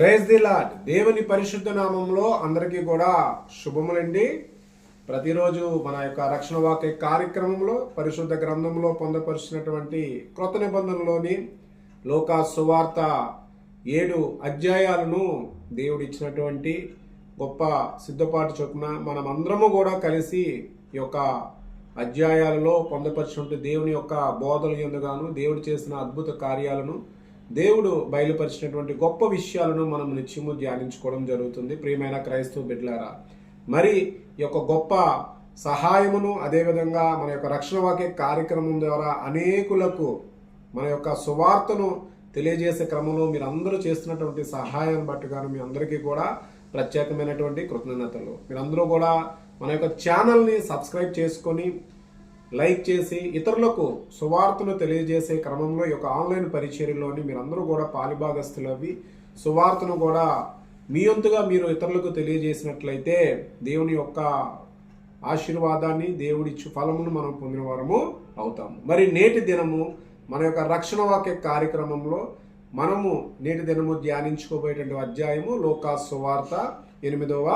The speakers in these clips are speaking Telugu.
Praise the lord. దేవుని పరిశుద్ధ నామంలో అందరికీ కూడా శుభములండి. ప్రతిరోజు మన యొక్క రక్షణ వాక్య కార్యక్రమంలో పరిశుద్ధ గ్రంథంలో పొందపరిచినటువంటి క్రొత్త నిబంధనలోని లోకా సువార్త 7 అధ్యాయాలను దేవుడు ఇచ్చినటువంటి గొప్ప సిద్ధపాటు చొప్పున మనం అందరము కూడా కలిసి ఈ యొక్క అధ్యాయాలలో పొందపరిచినటువంటి దేవుని యొక్క బోధల యందుగాను దేవుడు చేసిన అద్భుత కార్యాలను దేవుడు బయలుపరిచినటువంటి గొప్ప విషయాలను మనం నిత్యము ధ్యానించుకోవడం జరుగుతుంది. ప్రియమైన క్రైస్తవ బిడ్డలారా, మరి ఈ యొక్క గొప్ప సహాయమును అదేవిధంగా మన యొక్క రక్షణ వాక్య కార్యక్రమం ద్వారా అనేకులకు మన యొక్క సువార్తను తెలియజేసే క్రమంలో మీరు అందరూ చేస్తున్నటువంటి సహాయాన్ని బట్టుగాను మీ అందరికీ కూడా ప్రత్యేకమైనటువంటి కృతజ్ఞతలు. మీరందరూ కూడా మన యొక్క ఛానల్ని సబ్స్క్రైబ్ చేసుకొని లైక్ చేసి ఇతరులకు సువార్తను తెలియజేసే క్రమంలో ఈ యొక్క ఆన్లైన్ పరిచర్యలోని మీరందరూ కూడా పాలిభాగస్తులవి సువార్తను కూడా మీ వంతుగా మీరు ఇతరులకు తెలియజేసినట్లయితే దేవుని యొక్క ఆశీర్వాదాన్ని దేవుడిచ్చు ఫలమును మనం పొందిన వారము అవుతాము. మరి నేటి దినము మన యొక్క రక్షణ వాక్య కార్యక్రమంలో మనము నేటి దినము ధ్యానించుకోబోయేటువంటి అధ్యాయము లోకా సువార్త 8వ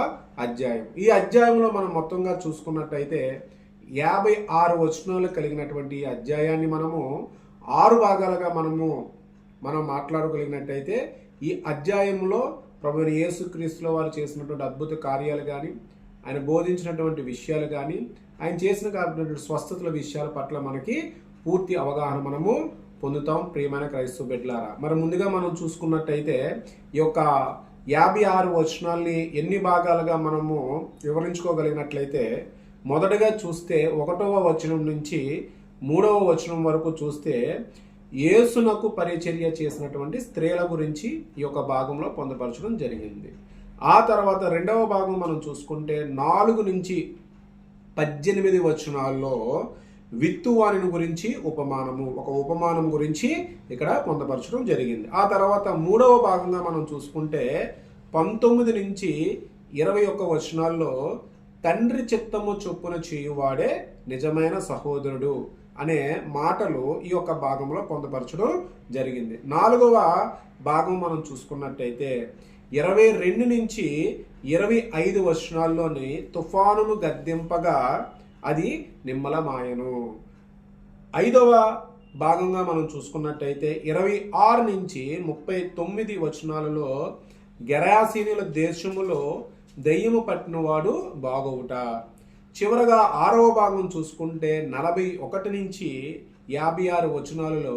అధ్యాయం. ఈ అధ్యాయంలో మనం మొత్తంగా చూసుకున్నట్టయితే 56 వచనాలు కలిగినటువంటి ఈ అధ్యాయాన్ని మనము 6 భాగాలుగా మనం మాట్లాడగలిగినట్టయితే ఈ అధ్యాయంలో ప్రభువైన యేసుక్రీస్తుల వారు చేసినటువంటి అద్భుత కార్యాలు కానీ, ఆయన బోధించినటువంటి విషయాలు కానీ, ఆయన చేసిన కాబట్టి స్వస్థతల విషయాల పట్ల మనకి పూర్తి అవగాహన మనము పొందుతాం. ప్రియమైన క్రైస్తవ బిడ్డలారా, మరి ముందుగా మనం చూసుకున్నట్టయితే ఈ యొక్క 56 వచనాల్ని ఎన్ని భాగాలుగా మనము వివరించుకోగలిగినట్లయితే మొదటగా చూస్తే 1వ వచనం నుంచి 3వ వచనం వరకు చూస్తే యేసునకు పరిచర్య చేసినటువంటి స్త్రీల గురించి ఈ యొక్క భాగంలో పొందపరచడం జరిగింది. ఆ తర్వాత 2వ భాగం మనం చూసుకుంటే 4 నుంచి 18 వచనాల్లో విత్తువాని గురించి ఒక ఉపమానం గురించి ఇక్కడ పొందపరచడం జరిగింది. ఆ తర్వాత 3వ భాగంగా మనం చూసుకుంటే 19 నుంచి 21 వచనాల్లో తండ్రి చిత్తము చొప్పున చేయువాడే నిజమైన సహోదరుడు అనే మాటలు ఈ యొక్క భాగంలో పొందపరచడం జరిగింది. 4వ భాగం మనం చూసుకున్నట్టయితే 22 నుంచి 25 వచనాల్లోని తుఫానును గద్దింపగా అది నిమ్మలమాయను. 5వ భాగంగా మనం చూసుకున్నట్టయితే 26 నుంచి 39 వచనాలలో గెరాసీనుల దేశములో దెయ్యము పట్టినవాడు బాగోవుట. చివరగా 6వ భాగం చూసుకుంటే 41 నుంచి 56 వచనాలలో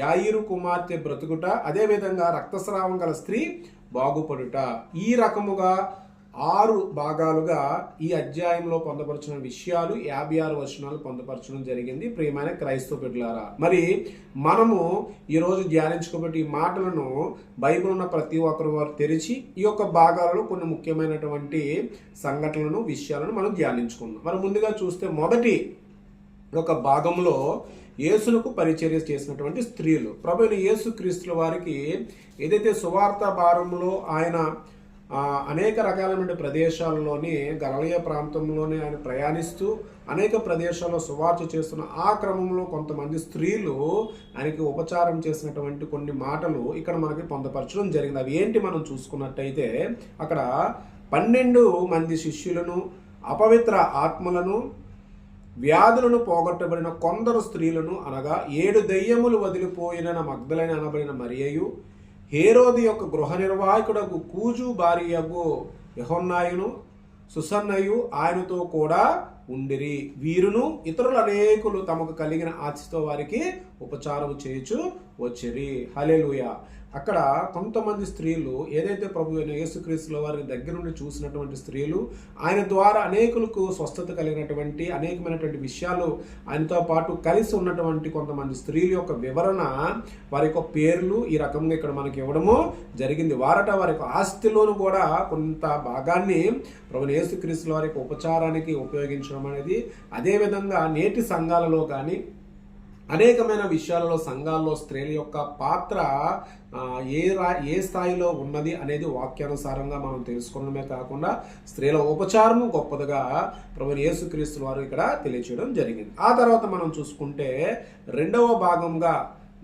యాయిరు కుమార్తె బ్రతుకుట, అదేవిధంగా రక్తస్రావం గల స్త్రీ బాగుపడుట. ఈ రకముగా 6 భాగాలుగా ఈ అధ్యాయంలో పొందపరిచిన విషయాలు 56 వచనాలు పొందపరచడం జరిగింది. ప్రియమైన క్రైస్తవ బిడ్డలారా, మరి మనము ఈరోజు ధ్యానించుకోబట్టి ఈ మాటలను బైబిల్ ఉన్న ప్రతి ఒక్కరు వారు తెరిచి ఈ యొక్క భాగాలలో కొన్ని ముఖ్యమైనటువంటి సంఘటనలను విషయాలను మనం ధ్యానించుకుందాం. మరి ముందుగా చూస్తే మొదటి ఒక భాగంలో యేసునకు పరిచర్య చేసినటువంటి స్త్రీలు. ప్రభువైన యేసుక్రీస్తుల వారికి ఏదైతే సువార్త భారంలో ఆయన అనేక రకాలైన ప్రదేశాలలోని గలిలయ ప్రాంతంలోనే ఆయన ప్రయాణిస్తూ అనేక ప్రదేశాల్లో సువార్త చేస్తున్న ఆ క్రమంలో కొంతమంది స్త్రీలు ఆయనకి ఉపచారం చేసినటువంటి కొన్ని మాటలు ఇక్కడ మనకి పొందపరచడం జరిగింది. అవి ఏంటి మనం చూసుకున్నట్టయితే అక్కడ 12 మంది శిష్యులను, అపవిత్ర ఆత్మలను, వ్యాధులను పోగొట్టబడిన కొందరు స్త్రీలను అనగా 7 దెయ్యములు వదిలిపోయిన మగ్దలైన అనబడిన మరియయు, హేరోదు యొక్క గృహ నిర్వాహకుడకు కూజు భార్యకు యెహోన్నాయును, సుసన్నయు ఆయనతో కూడా ఉండిరి. వీరును ఇతరులు అనేకులు తమకు కలిగిన ఆశతో వారికి ఉపచారం చేయుచు వచ్చిరి. హల్లెలూయా. అక్కడ కొంతమంది స్త్రీలు ఏదైతే ప్రభువైన యేసుక్రీస్తుల వారిని దగ్గర నుండి చూసినటువంటి స్త్రీలు, ఆయన ద్వారా అనేకులకు స్వస్థత కలిగినటువంటి అనేకమైనటువంటి విషయాలు ఆయనతో పాటు కలిసి ఉన్నటువంటి కొంతమంది స్త్రీల యొక్క వివరణ, వారి యొక్క పేర్లు ఈ రకంగా ఇక్కడ మనకి ఇవ్వడము జరిగింది. వారి యొక్క ఆస్తిలోను కూడా కొంత భాగాన్ని ప్రభువైన యేసుక్రీస్తుల వారి యొక్క ఉపచారానికి ఉపయోగించడం అనేది, అదేవిధంగా నేటి సంఘాలలో కానీ అనేకమైన విషయాలలో సంఘాల్లో స్త్రీల యొక్క పాత్ర ఏ స్థాయిలో ఉన్నది అనేది వాక్యానుసారంగా మనం తెలుసుకోవడమే కాకుండా స్త్రీల ఉపచారము గొప్పదిగా ప్రభువైన యేసుక్రీస్తు వారు ఇక్కడ తెలియచేయడం జరిగింది. ఆ తర్వాత మనం చూసుకుంటే 2వ భాగంగా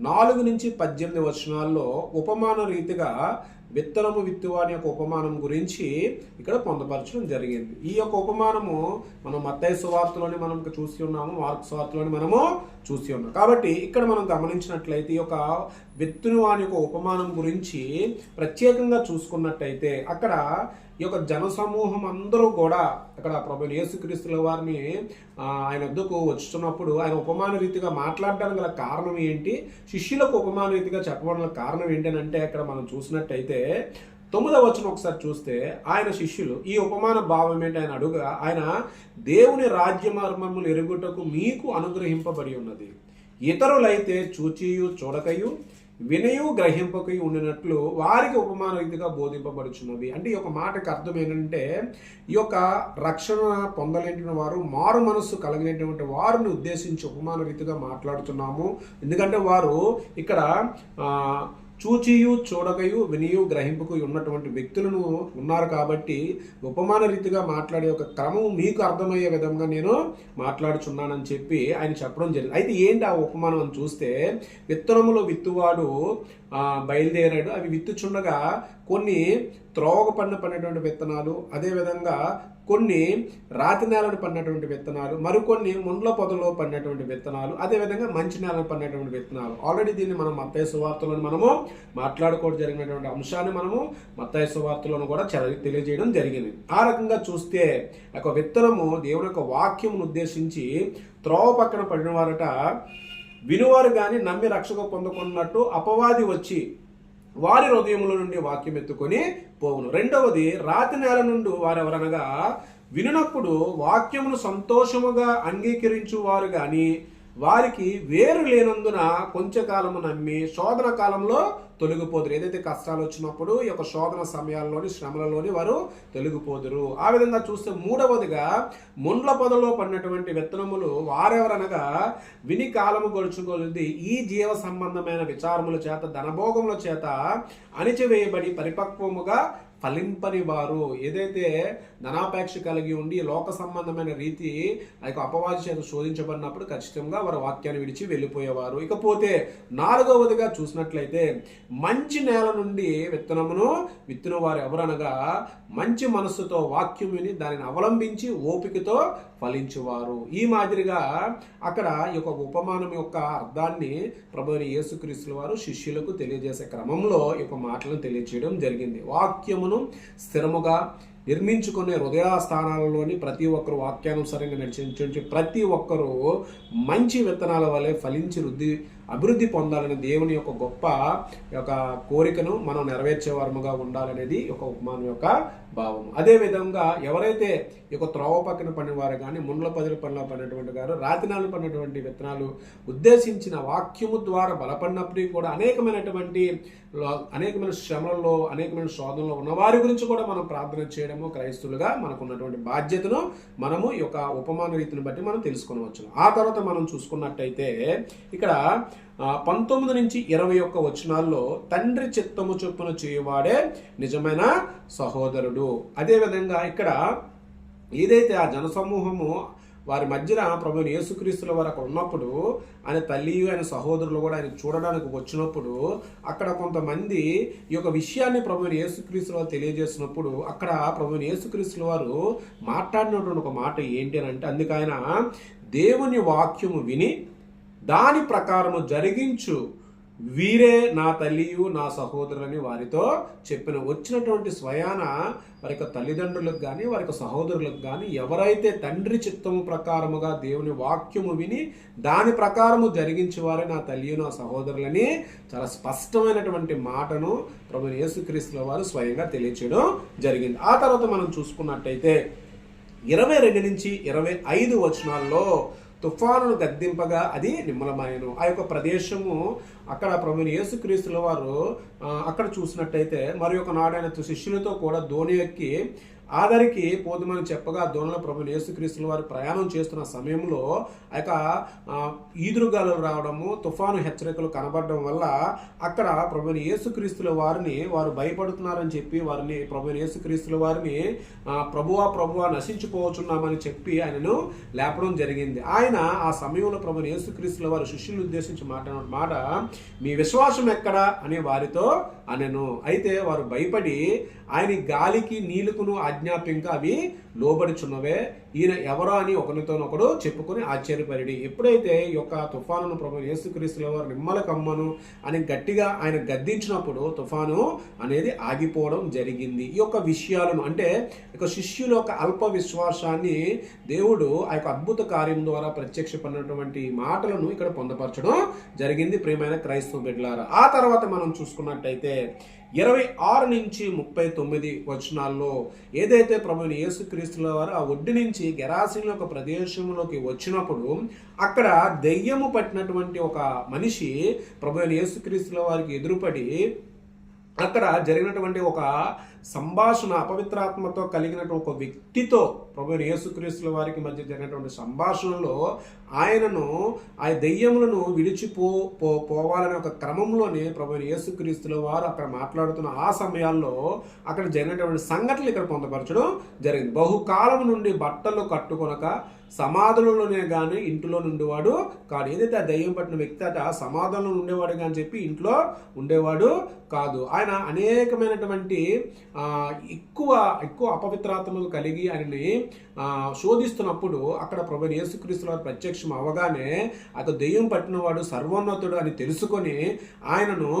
4 నుంచి 18 వచనాల్లో ఉపమాన రీతిగా విత్తనము విత్తువాని యొక్క ఉపమానం గురించి ఇక్కడ పొందపరచడం జరిగింది. ఈ యొక్క ఉపమానము మనం మత్తయి సువార్తలోని మనం చూసి ఉన్నాము, మార్కు సువార్తలోని మనము చూసి ఉన్నాం. కాబట్టి ఇక్కడ మనం గమనించినట్లయితే ఈ యొక్క విత్తువాని యొక్క ఉపమానం గురించి ప్రత్యేకంగా చూసుకున్నట్టయితే అక్కడ ఈ యొక్క జన సమూహం అందరూ కూడా అక్కడ ప్రభువైన యేసుక్రీస్తుల వారిని ఆయన వద్దకు వచ్చుతున్నప్పుడు ఆయన ఉపమాన రీతిగా మాట్లాడడానికి గల కారణం ఏంటి, శిష్యులకు ఉపమాన రీతిగా చెప్పడం కారణం ఏంటంటే అక్కడ మనం చూసినట్టయితే 9వ వచనం ఒకసారి చూస్తే ఆయన శిష్యులు ఈ ఉపమాన భావం ఏంటి ఆయన దేవుని రాజ్య మర్మములు ఎరుగుటకు మీకు అనుగ్రహింపబడి ఉన్నది, ఇతరులైతే చూచియు చూడకయు వినయు గ్రహింపకయు ఉండినట్లు వారికి ఉపమాన రీతిగా బోధింపబడుచున్నవి. అంటే ఈ యొక్క మాటకి అర్థం ఏంటంటే ఈ యొక్క రక్షణ పొందలేని వారు, మారు మనస్సు కలిగినటువంటి వారిని ఉద్దేశించి ఉపమాన రీతిగా మాట్లాడుతున్నాము. ఎందుకంటే వారు ఇక్కడ చూచియు చూడకయు వినియు గ్రహింపుకు ఉన్నటువంటి వ్యక్తులను ఉన్నారు కాబట్టి ఉపమాన రీతిగా మాట్లాడే ఒక క్రమం మీకు అర్థమయ్యే విధంగా నేను మాట్లాడుచున్నానని చెప్పి ఆయన చెప్పడం జరిగింది. అయితే ఏంటి ఆ ఉపమానం అని చూస్తే విత్తనములో విత్తువాడు బయలుదేరాడు. అవి విత్తుచుండగా కొన్ని త్రోవకు పడినటువంటి విత్తనాలు, అదేవిధంగా కొన్ని రాతి నేలను పడినటువంటి విత్తనాలు, మరికొన్ని ముండ్ల పొదలో పడినటువంటి విత్తనాలు, అదేవిధంగా మంచి నేలను పడినటువంటి విత్తనాలు. ఆల్రెడీ దీన్ని మనం మత్తయి సువార్తలను మనము మాట్లాడుకోవడం జరిగినటువంటి అంశాన్ని మనము మత్తయి సువార్తలను కూడా తెలియజేయడం జరిగింది. ఆ రకంగా చూస్తే ఒక విత్తనము దేవుని యొక్క వాక్యమును ఉద్దేశించి త్రోవ పక్కన పడిన వారట వినువారు కానీ నమ్మి రక్షక పొందుకున్నట్టు అపవాది వచ్చి వారి హృదయముల నుండి వాక్యం ఎత్తుకొని పోవును. రెండవది రాతి నేల నుండి వారెవరనగా వినునప్పుడు వాక్యమును సంతోషముగా అంగీకరించు వారు గాని వారికి వేరు లేనందున కొంచెంకాలము నమ్మి శోధన కాలంలో తొలగిపోదురు. ఏదైతే కష్టాలు వచ్చినప్పుడు ఈ యొక్క శోధన సమయాల్లోని శ్రమలలోని వారు తొలగిపోదురు. ఆ విధంగా చూస్తే మూడవదిగా ముండ్ల పొదలో పడినటువంటి విత్తనములు వారెవరనగా విని కాలము గడుచుకొనిది ఈ జీవ సంబంధమైన విచారముల చేత ధనభోగముల చేత అణిచివేయబడి పరిపక్వముగా ఫలింపని వారు. ఏదైతే ధనాపేక్ష కలిగి ఉండి లోక సంబంధమైన రీతి ఆ యొక్క అపవాది చేత శోధించబడినప్పుడు ఖచ్చితంగా వారు వాక్యాన్ని విడిచి వెళ్ళిపోయేవారు. ఇకపోతే నాలుగవదిగా చూసినట్లయితే మంచి నేల నుండి విత్తనమును విత్తిన వారు ఎవరనగా మంచి మనస్సుతో వాక్యం విని దానిని అవలంబించి ఓపికతో ఫలించువారు. ఈ మాదిరిగా అక్కడ ఈ యొక్క ఉపమానం యొక్క అర్థాన్ని ప్రభువైన యేసుక్రీస్తుల వారు శిష్యులకు తెలియజేసే క్రమంలో ఈ యొక్క మాటలను తెలియజేయడం జరిగింది. వాక్యమును స్థిరముగా నిర్మించుకునే హృదయ స్థానాలలోని ప్రతి ఒక్కరు వాక్యానుసారంగా నడిచించే ప్రతి ఒక్కరూ మంచి విత్తనాల వలె ఫలించి అభివృద్ధి పొందాలని దేవుని యొక్క గొప్ప యొక్క కోరికను మనం నెరవేర్చేవారముగా ఉండాలనేది ఒక ఉపమానం యొక్క భావం. అదేవిధంగా ఎవరైతే ఈ యొక్క త్రోవ పక్కన పడిన వారు కానీ ముండ్ల పదుల పనిలో పడినటువంటి గారు రాతినాలు పడినటువంటి విత్తనాలు ఉద్దేశించిన వాక్యము ద్వారా బలపడినప్పటికీ కూడా అనేకమైన శ్రమలలో అనేకమైన శోధనలో ఉన్న వారి గురించి కూడా మనం ప్రార్థన చేయడము క్రైస్తులుగా మనకు ఉన్నటువంటి బాధ్యతను మనము ఈ యొక్క ఉపమాన రీతిని బట్టి మనం తెలుసుకొనవచ్చు. ఆ తర్వాత మనం చూసుకున్నట్టయితే ఇక్కడ 19 నుంచి 21 వచనాల్లో తండ్రి చిత్తము చొప్పున చేయువాడే నిజమైన సహోదరుడు. అదేవిధంగా ఇక్కడ ఏదైతే ఆ జనసమూహము వారి మధ్యన ప్రభువైన యేసుక్రీస్తుల వారు అక్కడ ఉన్నప్పుడు ఆయన తల్లి ఆయన సహోదరులు కూడా ఆయన చూడడానికి వచ్చినప్పుడు అక్కడ కొంతమంది ఈ యొక్క విషయాన్ని ప్రభువైన యేసుక్రీస్తుల వారు తెలియజేసినప్పుడు అక్కడ ప్రభువైన యేసుక్రీస్తుల వారు మాట్లాడినటువంటి ఒక మాట ఏంటి అని అంటే అందుకు ఆయన దేవుని వాక్యము విని దాని ప్రకారము జరిగించు వీరే నా తల్లియు నా సహోదరులని వారితో చెప్పిన. వచ్చినటువంటి స్వయాన వారి యొక్క తల్లిదండ్రులకు కానీ వారి యొక్క సహోదరులకు కానీ ఎవరైతే తండ్రి చిత్తము ప్రకారముగా దేవుని వాక్యము విని దాని ప్రకారము జరిగించే వారే నా తల్లియు నా సహోదరులని చాలా స్పష్టమైనటువంటి మాటను ప్రభువైన యేసుక్రీస్తుల వారు స్వయంగా తెలియచేయడం జరిగింది. ఆ తర్వాత మనం చూసుకున్నట్టయితే 22 నుంచి 25 వచనాల్లో తుఫానును గద్దింపగా అది నిమ్మలమాయను. ఆ యొక్క ప్రదేశము అక్కడ ప్రభువైన యేసుక్రీస్తుల వారు అక్కడ చూసినట్టయితే మరి ఒక నాడు ఆయన శిష్యులతో కూడా దోణి ఎక్కి ఆదరికి పోదుమని చెప్పగా దోణల ప్రభుని యేసుక్రీస్తుల వారు ప్రయాణం చేస్తున్న సమయంలో ఆ యొక్క ఈదురుగాలులు రావడము, తుఫాను హెచ్చరికలు కనబడడం వల్ల అక్కడ ప్రభుని యేసుక్రీస్తుల వారిని వారు భయపడుతున్నారని చెప్పి వారిని ప్రభుని యేసుక్రీస్తుల వారిని ప్రభువా నశించిపోవచ్చున్నామని చెప్పి ఆయనను లేపడం జరిగింది. ఆయన ఆ సమయంలో ప్రభుని యేసుక్రీస్తుల వారు శిష్యులను ఉద్దేశించి మాట్లాడిన మాట, మీ విశ్వాసం ఎక్కడా అని వారితో అనెను. అయితే వారు భయపడి ఆయన గాలికి నీళ్లకును ఆజ్ఞాపింకా అవి లోబడుచున్నవే, ఈయన ఎవరో అని ఒకరితోనొకడు చెప్పుకొని ఆశ్చర్యపడి. ఎప్పుడైతే ఈ యొక్క తుఫానును ప్రభు యేసుక్రీస్తుల వారు నిమ్మల కమ్మను అని గట్టిగా ఆయన గద్దించినప్పుడు తుఫాను అనేది ఆగిపోవడం జరిగింది. ఈ యొక్క విషయాలను అంటే ఇక శిష్యుల యొక్క అల్ప విశ్వాసాన్ని దేవుడు ఆ యొక్క అద్భుత కార్యం ద్వారా ప్రత్యక్షపడినటువంటి మాటలను ఇక్కడ పొందపరచడం జరిగింది. ప్రియమైన క్రైస్తవ బిడ్డలారా, ఆ తర్వాత మనం చూసుకున్నట్టయితే 26 నుంచి 39 వచనాల్లో ఏదైతే ప్రభుని యేసుక్రీస్తుల వారు ఆ ఒడ్డు నుంచి గెరాసీనుల ఒక ప్రదేశంలోకి వచ్చినప్పుడు అక్కడ దెయ్యము పట్టినటువంటి ఒక మనిషి ప్రభుని యేసుక్రీస్తుల వారికి ఎదురుపడి అక్కడ జరిగినటువంటి ఒక సంభాషణ, అపవిత్రాత్మతో కలిగినటువంటి ఒక వ్యక్తితో ప్రభువైన యేసుక్రీస్తుల వారికి మధ్య జరిగినటువంటి సంభాషణలో ఆయనను ఆ దెయ్యములను పోవాలనే ఒక క్రమంలోనే ప్రభువైన యేసుక్రీస్తుల వారు అక్కడ మాట్లాడుతున్న ఆ సమయాల్లో అక్కడ జరిగినటువంటి సంఘటనలు ఇక్కడ పొందపరచడం జరిగింది. బహుకాలం నుండి బట్టలు కట్టుకొనక సమాధులలోనే కానీ ఇంటిలో ఉండేవాడు కాదు. ఏదైతే ఆ దయ్యం పట్టిన వ్యక్తి అట సమాధులలో ఉండేవాడు కానీ చెప్పి ఇంట్లో ఉండేవాడు కాదు. ఆయన అనేకమైనటువంటి ఎక్కువ అపవిత్రాత్మలు కలిగి ఆయనని శోధిస్తున్నప్పుడు అక్కడ ప్రభువైన యేసుక్రీస్తుల వారు ప్రత్యక్షం అవగానే అతను దెయ్యం పట్టినవాడు సర్వోన్నతుడు అని తెలుసుకొని ఆయనను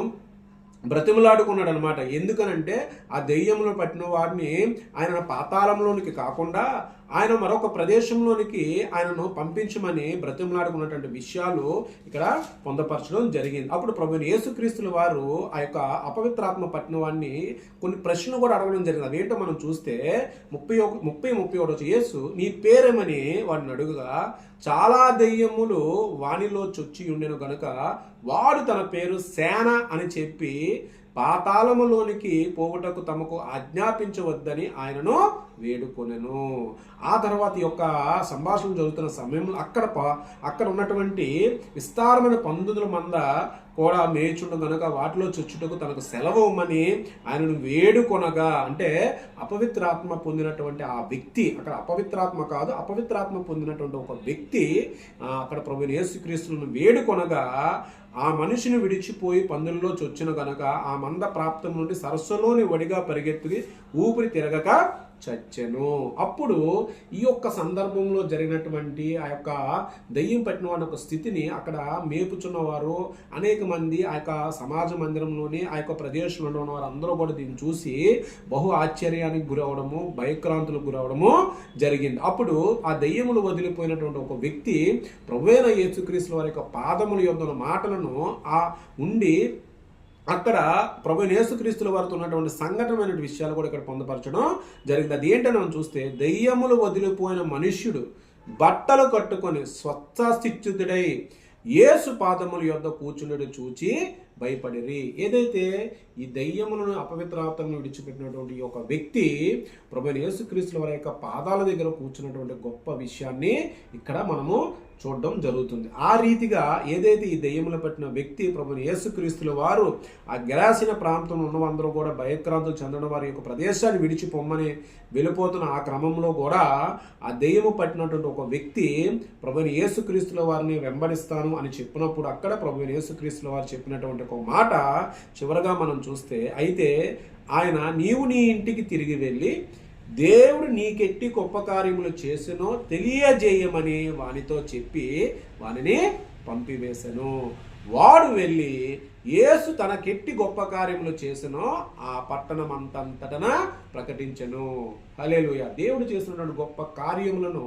బ్రతిమలాడుకున్నాడు అనమాట. ఎందుకనంటే ఆ దెయ్యంలో పట్టిన వాడిని ఆయన పాతాళంలోనికి కాకుండా ఆయన మరొక ప్రదేశంలోనికి ఆయనను పంపించమని బ్రతిమలాడుకున్నటువంటి విషయాలు ఇక్కడ పొందపరచడం జరిగింది. అప్పుడు ప్రభువైన యేసుక్రీస్తుల వారు ఆ యొక్క అపవిత్రాత్మ పట్టిన వాడిని కొన్ని ప్రశ్నలు కూడా అడగడం జరిగింది. అదేంటో మనం చూస్తే 31 యేసు నీ పేరేమని వాడిని అడుగుగా చాలా దెయ్యములు వానిలో చొచ్చి ఉండెను గనుక వాడు తన పేరు సేన అని చెప్పి పాతాళములోనికి పోవుటకు తమకు ఆజ్ఞాపించవద్దని ఆయనను వేడుకొనెను. ఆ తర్వాత ఈ యొక్క సంభాషణ జరుగుతున్న సమయంలో అక్కడ ఉన్నటువంటి విస్తారమైన 19 మంద కూడా మేచుండు గనుక వాటిలో చొచ్చుటకు తనకు సెలవు ఇమ్మని ఆయనను వేడుకొనగా, అంటే అపవిత్రాత్మ పొందినటువంటి ఆ వ్యక్తి, అక్కడ అపవిత్రాత్మ కాదు అపవిత్రాత్మ పొందినటువంటి ఒక వ్యక్తి అక్కడ ప్రభువైన యేసుక్రీస్తును వేడుకొనగా ఆ మనిషిని విడిచిపోయి పందుల్లో చొచ్చిన గనక ఆ మంద ప్రాప్తం నుండి సరస్సులోని వడిగా పరిగెత్తి ఊపిరి తిరగక చచ్చెను. అప్పుడు ఈ యొక్క సందర్భంలో జరిగినటువంటి ఆ యొక్క దయ్యం పట్టిన వాడి యొక్క స్థితిని అక్కడ మేపుచున్నవారు అనేక మంది ఆ యొక్క సమాజ మందిరంలోని ఆ యొక్క ప్రదేశంలో ఉన్న వారు అందరూ కూడా దీన్ని చూసి బహు ఆశ్చర్యానికి గురవడము, భయక్రాంతులకు గురవడము జరిగింది. అప్పుడు ఆ దయ్యములు వదిలిపోయినటువంటి ఒక వ్యక్తి ప్రభువైన యేసుక్రీస్తుల వారి యొక్క పాదముల యొద్ద మాటలను ఉండి అక్కడ ప్రభువైన యేసుక్రీస్తుల వారితో ఉన్నటువంటి సంఘటనమైన విషయాలు కూడా ఇక్కడ పొందపరచడం జరిగింది. అది ఏంటని మనం చూస్తే దెయ్యములు వదిలిపోయిన మనుష్యుడు బట్టలు కట్టుకొని స్వచ్ఛస్థిత్యుడై యేసు పాదముల యొద్ద కూర్చుండడు చూచి భయపడిరి. ఏదైతే ఈ దయ్యములను అపవిత్రాత్మను విడిచిపెట్టినటువంటి ఒక వ్యక్తి ప్రభువైన యేసుక్రీస్తుల వారి యొక్క పాదాల దగ్గర కూర్చున్నటువంటి గొప్ప విషయాన్ని ఇక్కడ మనము చూడడం జరుగుతుంది. ఆ రీతిగా ఏదైతే ఈ దెయ్యములు పట్టిన వ్యక్తి ప్రభువైన యేసుక్రీస్తుల వారు ఆ గెరాసిన ప్రాంతంలో ఉన్నవందరూ కూడా భయక్రాంతులు చెందిన వారి యొక్క ప్రదేశాన్ని విడిచిపోమ్మని వెళ్ళిపోతున్న ఆ క్రమంలో కూడా ఆ దెయ్యము పట్టినటువంటి ఒక వ్యక్తి ప్రభువైన యేసుక్రీస్తుల వారిని వెంబడిస్తాను అని చెప్పినప్పుడు అక్కడ ప్రభువైన యేసుక్రీస్తుల వారు చెప్పినటువంటి ఒక మాట చివరగా మనం చూస్తే, అయితే ఆయన నీవు నీ ఇంటికి తిరిగి వెళ్ళి దేవుడు నీకెట్టి గొప్ప కార్యములు చేసెనో తెలియజేయమని వానితో చెప్పి వానిని పంపివేశను. వాడు వెళ్ళి యేసు తనకెట్టి గొప్ప కార్యములు చేసెనో ఆ పట్టణం అంతటన ప్రకటించెను. హల్లెలూయా. దేవుడు చేసినటువంటి గొప్ప కార్యములను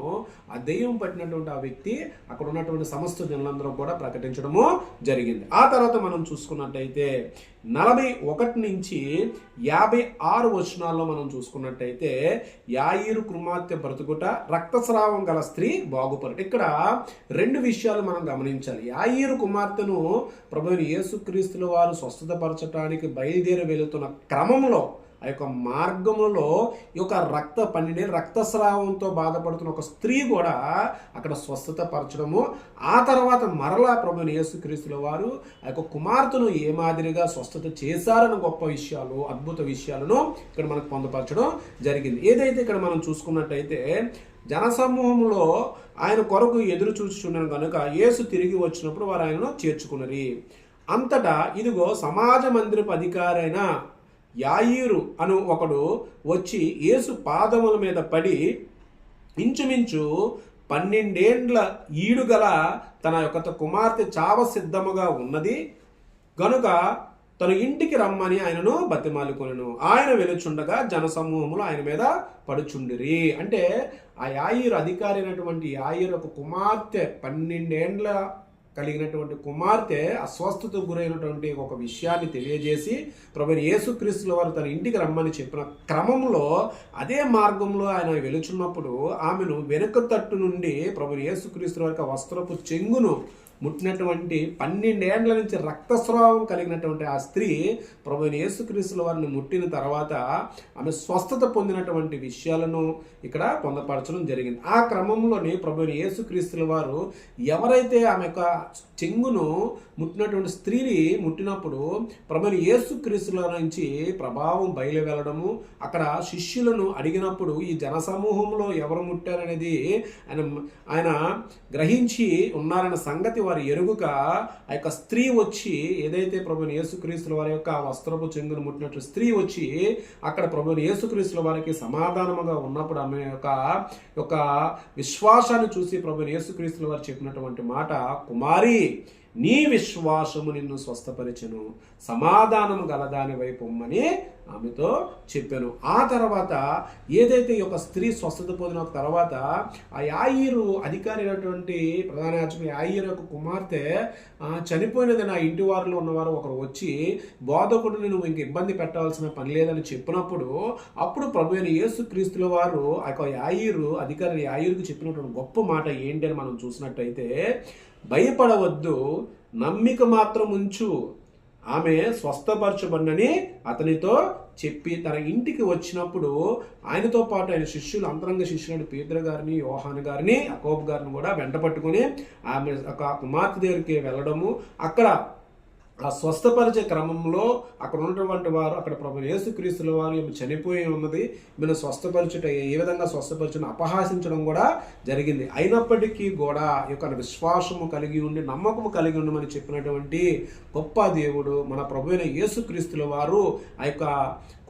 ఆ దెయ్యం పట్టినటువంటి ఆ వ్యక్తి అక్కడ ఉన్నటువంటి సమస్త జనులందరూ కూడా ప్రకటించడము జరిగింది. ఆ తర్వాత మనం చూసుకున్నట్టయితే 41 నుంచి 56 వచనాల్లో మనం చూసుకున్నట్టయితే యాయీరు కుమార్తె బ్రతుకుట, రక్తస్రావం గల స్త్రీ బాగుపడుట. ఇక్కడ 2 విషయాలు మనం గమనించాలి. యాయీరు కుమార్తెను ప్రభువైన యేసుక్రీస్తుల వారు స్వస్థతపరచడానికి బయలుదేరి వెళుతున్న క్రమంలో ఆ యొక్క మార్గములో ఈ యొక్క 12 రక్తస్రావంతో బాధపడుతున్న ఒక స్త్రీ కూడా అక్కడ స్వస్థత పరచడము, ఆ తర్వాత మరలా ప్రభువైన యేసుక్రీస్తుల వారు ఆ యొక్క కుమార్తెను ఏ మాదిరిగా స్వస్థత చేశారని గొప్ప విషయాలు, అద్భుత విషయాలను ఇక్కడ మనకు పొందపరచడం జరిగింది. ఏదైతే ఇక్కడ మనం చూసుకున్నట్టయితే జనసమూహంలో ఆయన కొరకు ఎదురు చూచుచున్నాను కనుక యేసు తిరిగి వచ్చినప్పుడు వారు ఆయనను చేర్చుకున్నరి. అంతటా ఇదిగో సమాజ మందిరపు అధికారి అయిన యాయీరు అను ఒకడు వచ్చి యేసు పాదముల మీద పడి ఇంచుమించు 12 ఏండ్ల ఈడుగల తన యొక్క కుమార్తె చావ సిద్ధముగా ఉన్నది గనుక తన ఇంటికి రమ్మని ఆయనను బతిమాలుకొనెను. ఆయన వెలుచుండగా జనసమూహములు ఆయన మీద పడుచుండిరి. అంటే ఆ యాయీరు అధికారి అయినటువంటి యాయీరు ఒక కుమార్తె 12 ఏండ్ల కలిగినటువంటి కుమార్తె అస్వస్థతకు గురైనటువంటి ఒక విషయాన్ని తెలియజేసి ప్రభువైన యేసుక్రీస్తుల వారు తన ఇంటికి రమ్మని చెప్పిన క్రమంలో అదే మార్గంలో ఆయన వెలుచున్నప్పుడు ఆమెను వెనుక తట్టు నుండి ప్రభువైన యేసుక్రీస్తుల వారికి వస్త్రపు చెంగును ముట్టినటువంటి 12 ఏండ్ల నుంచి రక్తస్రావం కలిగినటువంటి ఆ స్త్రీ ప్రభువైన యేసుక్రీస్తుల వారిని ముట్టిన తర్వాత ఆమె స్వస్థత పొందినటువంటి విషయాలను ఇక్కడ పొందపరచడం జరిగింది. ఆ క్రమంలోనే ప్రభువైన యేసుక్రీస్తుల వారు ఎవరైతే ఆమె యొక్క చెంగును ముట్టినటువంటి స్త్రీని ముట్టినప్పుడు ప్రభువైన యేసుక్రీస్తుల నుంచి ప్రభావం బయలు వెళ్ళడము, అక్కడ శిష్యులను అడిగినప్పుడు ఈ జనసమూహంలో ఎవరు ముట్టారనేది ఆయన గ్రహించి ఉన్నారన్న సంగతి వారు ఎరుగుక ఆ యొక్క స్త్రీ వచ్చి ఏదైతే ప్రభువైన యేసుక్రీస్తుల వారి యొక్క వస్త్రపు చెంగును ముట్టినట్టు స్త్రీ వచ్చి అక్కడ ప్రభువైన యేసుక్రీస్తుల వారికి సమాధానముగా ఉన్నప్పుడు ఆమె యొక్క విశ్వాసాన్ని చూసి ప్రభువైన యేసుక్రీస్తుల వారు చెప్పినటువంటి మాట, కుమారి నీ విశ్వాసము నిన్ను స్వస్థపరిచెను, సమాధానము గలదాని వైపు పొమ్మని ఆమెతో చెప్పాను. ఆ తర్వాత ఏదైతే ఈ యొక్క స్త్రీ స్వస్థత పొందిన తర్వాత ఆ యాయీరు అధికారి అయినటువంటి ప్రధాన యాజకుడు యాయీరు యొక్క కుమార్తె చనిపోయినది, నా ఇంటి వారిలో ఉన్నవారు ఒకరు వచ్చి బోధకుడిని నువ్వు ఇంక ఇబ్బంది పెట్టాల్సిన పని లేదని చెప్పినప్పుడు అప్పుడు ప్రభువైన యేసుక్రీస్తుల వారు ఆ యొక్క యాయీరు అధికారి యాయీరుకు చెప్పినటువంటి గొప్ప మాట ఏంటి అని మనం చూసినట్టయితే, భయపడవద్దు, నమ్మిక మాత్రం ఉంచు, ఆమె స్వస్థపరచబడినని అతనితో చెప్పి తన ఇంటికి వచ్చినప్పుడు ఆయనతో పాటు ఆయన శిష్యులు, అంతరంగ శిష్యులైన పేతురు గారిని, యోహాను గారిని, యాకోబు గారిని కూడా వెంట పట్టుకుని ఆమె ఒక కుమార్తె దగ్గరికి వెళ్ళడము, అక్కడ ఆ స్వస్థపరిచే క్రమంలో అక్కడ ఉన్నటువంటి వారు అక్కడ ప్రభువైన యేసుక్రీస్తుల వారు ఈమె చనిపోయి ఉన్నది, ఈమెను స్వస్థపరచుట ఏ విధంగా స్వస్థపరచును అపహాసించడం కూడా జరిగింది. అయినప్పటికీ కూడా ఈ యొక్క విశ్వాసము కలిగి ఉండి నమ్మకము కలిగి ఉండమని చెప్పినటువంటి గొప్ప దేవుడు మన ప్రభువైన యేసుక్రీస్తుల వారు ఆ యొక్క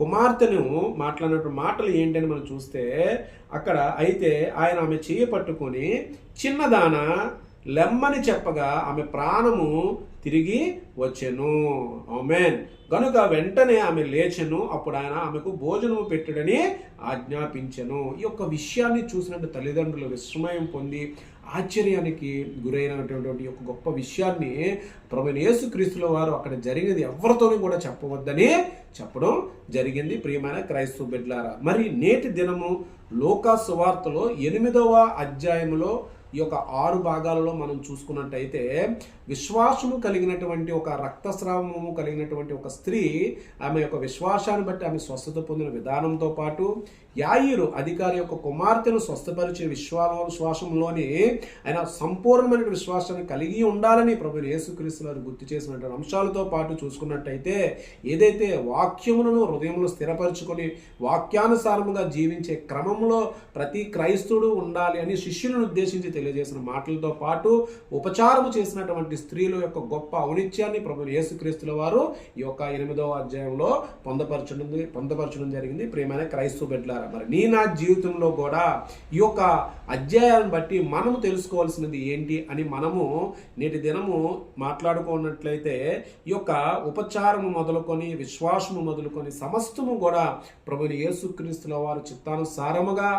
కుమార్తెను మాట్లాడినటువంటి మాటలు ఏంటని మనం చూస్తే అక్కడ అయితే ఆయన ఆమె చేయి పట్టుకొని చిన్నదాన లెమ్మని చెప్పగా ఆమె ప్రాణము తిరిగి వచ్చెను. ఆమేన్. కనుక వెంటనే ఆమె లేచెను. అప్పుడు ఆయన ఆమెకు భోజనము పెట్టుడని ఆజ్ఞాపించెను. ఈ యొక్క విషయాన్ని చూసినట్టు తల్లిదండ్రులు విస్మయం పొంది ఆశ్చర్యానికి గురైనటువంటి ఒక గొప్ప విషయాన్ని ప్రభువైన యేసుక్రీస్తుల వారు అక్కడ జరిగినది ఎవరితోనూ కూడా చెప్పవద్దని చెప్పడం జరిగింది. ప్రియమైన క్రైస్తవ బిడ్డలారా, మరి నేటి దినము లూకా సువార్తలో 8వ అధ్యాయంలో ఈ యొక్క 6 భాగాలలో మనం చూసుకున్నట్టయితే విశ్వాసము కలిగినటువంటి ఒక రక్తస్రావము కలిగినటువంటి ఒక స్త్రీ ఆమె యొక్క విశ్వాసాన్ని బట్టి ఆమె స్వస్థత పొందిన విధానంతో పాటు యాయీరు అధికారి యొక్క కుమార్తెను స్వస్థపరిచే విశ్వాసంలోని ఆయన సంపూర్ణమైన విశ్వాసాన్ని కలిగి ఉండాలని ప్రభువైన యేసుక్రీస్తు వారు గుర్తు చేసినటువంటి అంశాలతో పాటు చూసుకున్నట్టయితే ఏదైతే వాక్యములను హృదయంలో స్థిరపరచుకొని వాక్యానుసారముగా జీవించే క్రమంలో ప్రతి క్రైస్తవుడు ఉండాలి అని శిష్యులను ఉద్దేశించి తెలియజేసిన మాటలతో పాటు ఉపచారము చేసినటువంటి స్త్రీల యొక్క గొప్ప ఔనిత్యాన్ని ప్రభువైన యేసుక్రీస్తుల వారు ఈ యొక్క 8వ అధ్యాయంలో పొందపరచడం జరిగింది. ప్రియమైన క్రైస్తవ బిడ్డలారా, మరి నీ నా జీవితంలో కూడా ఈ యొక్క అధ్యాయాన్ని బట్టి మనము తెలుసుకోవాల్సినది ఏంటి అని మనము నేటి దినము మాట్లాడుకున్నట్లయితే ఈ యొక్క ఉపచారము మొదలుకొని విశ్వాసము మొదలుకొని సమస్తము కూడా ప్రభువైన యేసుక్రీస్తుల వారు చిత్తానుసారముగా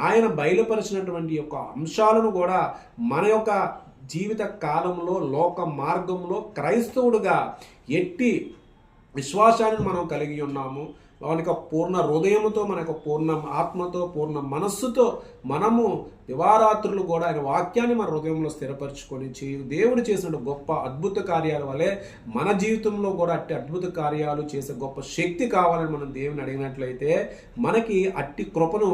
ఆయన బయలుపరిచినటువంటి యొక్క అంశాలను కూడా మన యొక్క జీవిత కాలంలో లోక మార్గంలో క్రైస్తవుడుగా ఎట్టి విశ్వాసాన్ని మనం కలిగి ఉన్నాము. మన యొక్క పూర్ణ హృదయముతో, మన యొక్క పూర్ణ ఆత్మతో, పూర్ణ మనస్సుతో మనము దివారాత్రులు కూడా ఆయన వాక్యాన్ని మన హృదయంలో స్థిరపరచుకొని దేవుడు చేసిన గొప్ప అద్భుత కార్యాల వల్లే మన జీవితంలో కూడా అట్టి అద్భుత కార్యాలు చేసే గొప్ప శక్తి కావాలని మనం దేవుని అడిగినట్లయితే మనకి అట్టి కృపను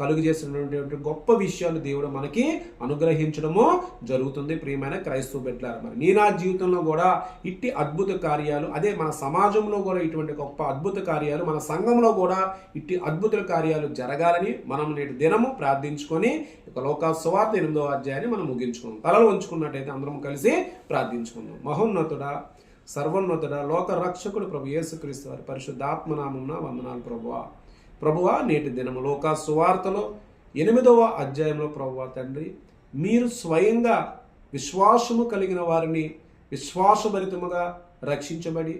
కలుగు చేసినటువంటి గొప్ప విషయాలు దేవుడు మనకి అనుగ్రహించడము జరుగుతుంది. ప్రియమైన క్రైస్తవ బిడ్డలారా, మరి నీ నా జీవితంలో కూడా ఇట్టి అద్భుత కార్యాలు, అదే మన సమాజంలో కూడా ఇటువంటి గొప్ప అద్భుత కార్యాలు, మన సంఘంలో కూడా ఇట్టి అద్భుత కార్యాలు జరగాలని మనం నేటి దినము ప్రార్థించుకొని లోకా సువార్త 8వ అధ్యాయాన్ని మనం ముగించుకుందాం. తలలు వంచుకున్నట్టయితే అందరం కలిసి ప్రార్థించుకుందాం. మహోన్నతుడా, సర్వోన్నతుడా, లోక రక్షకుడు ప్రభు యేసుక్రీస్తు వారి పరిశుద్ధాత్మనామమున వందనాలు ప్రభువా. నేటి దినము లోకా సువార్తలో 8వ అధ్యాయంలో ప్రభువా తండ్రి, మీరు స్వయంగా విశ్వాసము కలిగిన వారిని విశ్వాసభరితముగా రక్షించబడి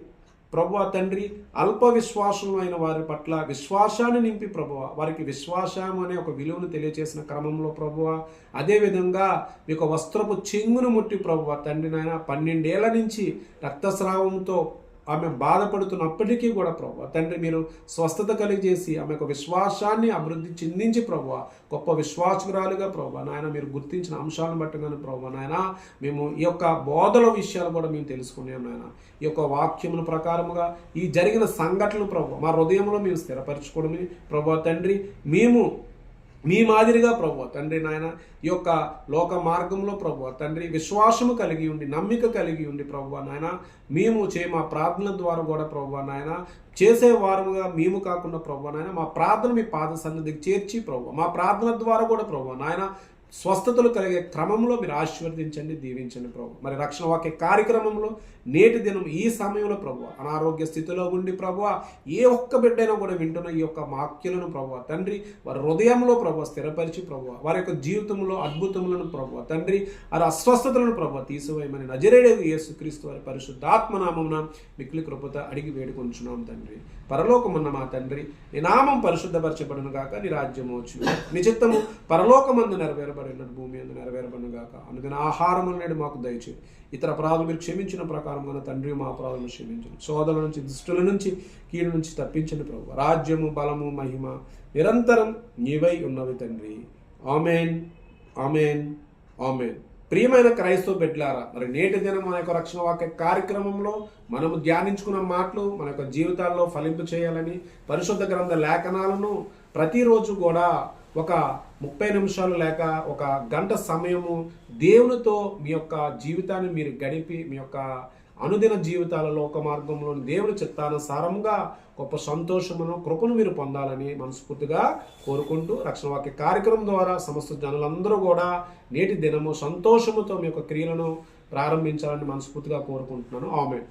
ప్రభువా తండ్రి, అల్ప విశ్వాసమైన వారి పట్ల విశ్వాసాన్ని నింపి ప్రభువా వారికి విశ్వాసం అనే ఒక విలువను తెలియజేసిన క్రమంలో ప్రభువా, అదేవిధంగా మీకు వస్త్రపు చెంగును ముట్టి ప్రభువా తండ్రి నాయన 12 ఏళ్ల నుంచి రక్తస్రావంతో ఆమె బాధపడుతున్నప్పటికీ కూడా ప్రభువా తండ్రి మీరు స్వస్థత కలిగజేసి ఆమె యొక్క విశ్వాసాన్ని అభివృద్ధి చెందించి ప్రభువా గొప్ప విశ్వాసకురాలుగా ప్రభువా నాయన మీరు గుర్తించిన అంశాలను బట్టుగానే ప్రభువా నాయన మేము ఈ యొక్క బోధల విషయాలు కూడా మేము తెలుసుకున్నాం నాయన. ఈ యొక్క వాక్యముల ప్రకారముగా ఈ జరిగిన సంఘటనలు ప్రభువా మా హృదయంలో మేము స్థిరపరచుకోవడమే ప్రభువా తండ్రి, మేము మీ మాదిరిగా ప్రభువా తండ్రి నాయన ఈ యొక్క లోక మార్గంలో ప్రభువా తండ్రి విశ్వాసము కలిగి ఉండి నమ్మిక కలిగి ఉండి ప్రభువా నాయన మేము మా ప్రార్థన ద్వారా కూడా ప్రభువా నాయన చేసే వారముగా మేము కాకుండా ప్రభువా నాయన మా ప్రార్థన మీ పాద సన్నిధికి చేర్చి ప్రభువా మా ప్రార్థన ద్వారా కూడా ప్రభువా నాయన స్వస్థతలు కలిగే క్రమంలో మీరు ఆశీర్వదించండి, దీవించండి ప్రభు. మరి రక్షణ వాక్య కార్యక్రమంలో నేటి దినం ఈ సమయంలో ప్రభు అనారోగ్య స్థితిలో ఉండి ప్రభు ఏ ఒక్క బిడ్డైనా కూడా వింటున్న ఈ యొక్క వాక్యాలను ప్రభు తండ్రి వారి హృదయంలో ప్రభు స్థిరపరిచి ప్రభు వారి యొక్క జీవితంలో అద్భుతములను ప్రభు తండ్రి వారి అస్వస్థతలను ప్రభు తీసివేయమని నజరేయుడైన యేసుక్రీస్తు వారి పరిశుద్ధాత్మనామమున మిక్కిలి కృపత అడిగి వేడుకొంచున్నాం తండ్రి. పరలోకమున్న మా తండ్రి, నీ నామం పరిశుద్ధపరచబడును గాక, నీ రాజ్యము వచ్చును, నీ చిత్తము పరలోకమందు నెరవేరబడిన భూమి అందు నెరవేరబడును గాక. అనుదిన ఆహారములు నేడు మాకు దయచేయి. ఇతర అపరాధులు మీరు క్షమించిన ప్రకారంగా తండ్రి మా అపరాధులను క్షమించండి. శోధనల నుంచి దుష్టుల నుంచి కీడు నుంచి తప్పించండి ప్రభు. రాజ్యము బలము మహిమ నిరంతరం నీవై ఉన్నవి తండ్రి. Amen, amen, amen. ప్రియమైన క్రైస్తవ బిడ్డలారా, మరి నేటి దినం మన యొక్క రక్షణ వాక్య కార్యక్రమంలో మనము ధ్యానించుకున్న మాటలు మన యొక్క జీవితాల్లో ఫలింపు చేయాలని పరిశుద్ధ గ్రంథ లేఖనాలను ప్రతిరోజు కూడా ఒక 30 నిమిషాలు లేక ఒక గంట సమయము దేవునితో మీ యొక్క జీవితాన్ని మీరు గడిపి మీ యొక్క అనుదిన జీవితాలలో ఒక మార్గంలో దేవుని చిత్తానుసారంగా గొప్ప సంతోషమును కృపను మీరు పొందాలని మనస్ఫూర్తిగా కోరుకుంటూ రక్షణ వాక్య కార్యక్రమం ద్వారా సమస్త జనులందరూ కూడా నేటి దినము సంతోషముతో మీ యొక్క క్రియలను ప్రారంభించాలని మనస్ఫూర్తిగా కోరుకుంటున్నాను. ఆమేన్.